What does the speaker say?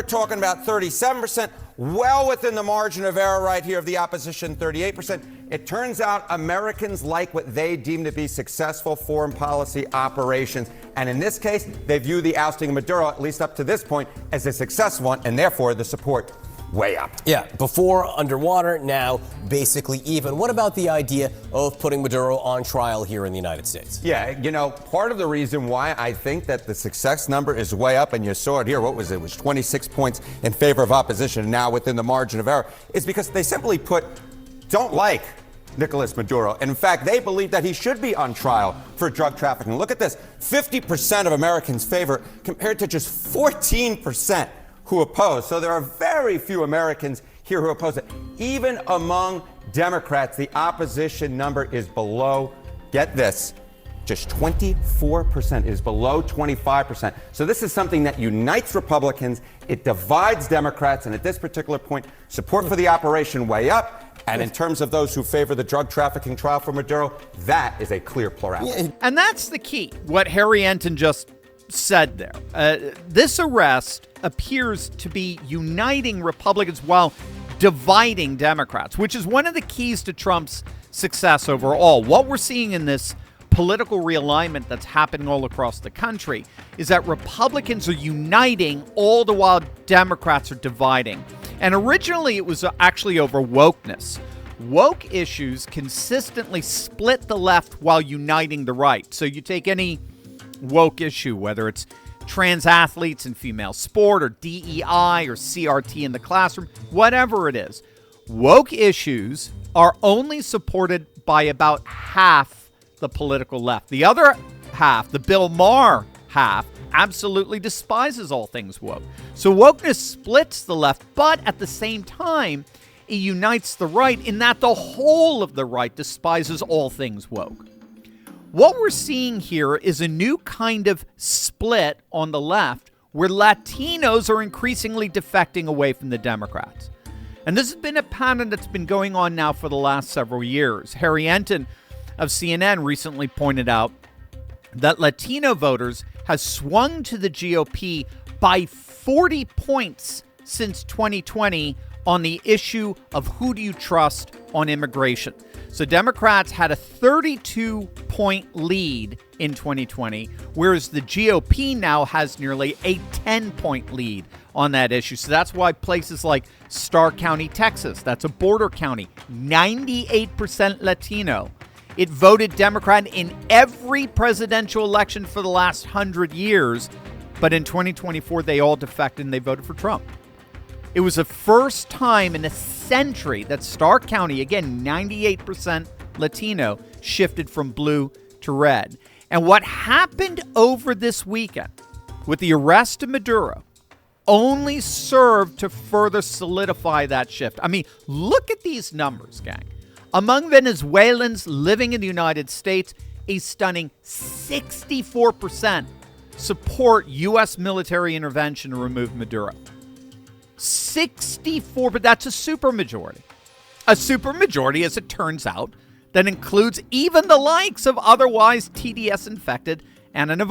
we're talking about 37%, well within the margin of error right here of the opposition, 38%. It turns out Americans like what they deem to be successful foreign policy operations. And in this case, they view the ousting of Maduro, at least up to this point, as a successful one, and therefore the support way up. Yeah, before underwater, now basically even. What about the idea of putting Maduro on trial here in the United States? Yeah, you know, part of the reason why I think that the success number is way up, and you saw it here, what was it? It was 26 points in favor of opposition, now within the margin of error, is because they simply don't like Nicolas Maduro. And in fact, they believe that he should be on trial for drug trafficking. Look at this, 50% of Americans favor compared to just 14% who oppose. So there are very few Americans here who oppose it. Even among Democrats, the opposition number is below, get this, just 24%, is below 25%. So this is something that unites Republicans, it divides Democrats, and at this particular point, support for the operation way up. And in terms of those who favor the drug trafficking trial for Maduro, that is a clear plurality. And that's the key, what Harry Enton just said there. This arrest appears to be uniting Republicans while dividing Democrats, which is one of the keys to Trump's success overall. What we're seeing in this political realignment that's happening all across the country is that Republicans are uniting all the while Democrats are dividing. And originally it was actually over wokeness. Woke issues consistently split the left while uniting the right. So you take any woke issue, whether it's trans athletes in female sport or DEI or CRT in the classroom, whatever it is, woke issues are only supported by about half the political left. The other half, the Bill Maher half, absolutely despises all things woke. So wokeness splits the left, but at the same time, it unites the right in that the whole of the right despises all things woke. What we're seeing here is a new kind of split on the left where Latinos are increasingly defecting away from the Democrats. And this has been a pattern that's been going on now for the last several years. Harry Enton of CNN recently pointed out that Latino voters have swung to the GOP by 40 points since 2020 on the issue of who do you trust on immigration. So Democrats had a 32-point lead in 2020, whereas the GOP now has nearly a 10-point lead on that issue. So that's why places like Starr County, Texas, that's a border county, 98% Latino. It voted Democrat in every presidential election for the last 100 years, but in 2024, they all defected and they voted for Trump. It was the first time in a century that Starr County, again, 98% Latino, shifted from blue to red. And what happened over this weekend with the arrest of Maduro only served to further solidify that shift. I mean, look at these numbers, gang. Among Venezuelans living in the United States, a stunning 64% support U.S. military intervention to remove Maduro. 64, but that's a supermajority. A supermajority, as it turns out, that includes even the likes of otherwise TDS-infected Anna Navarro.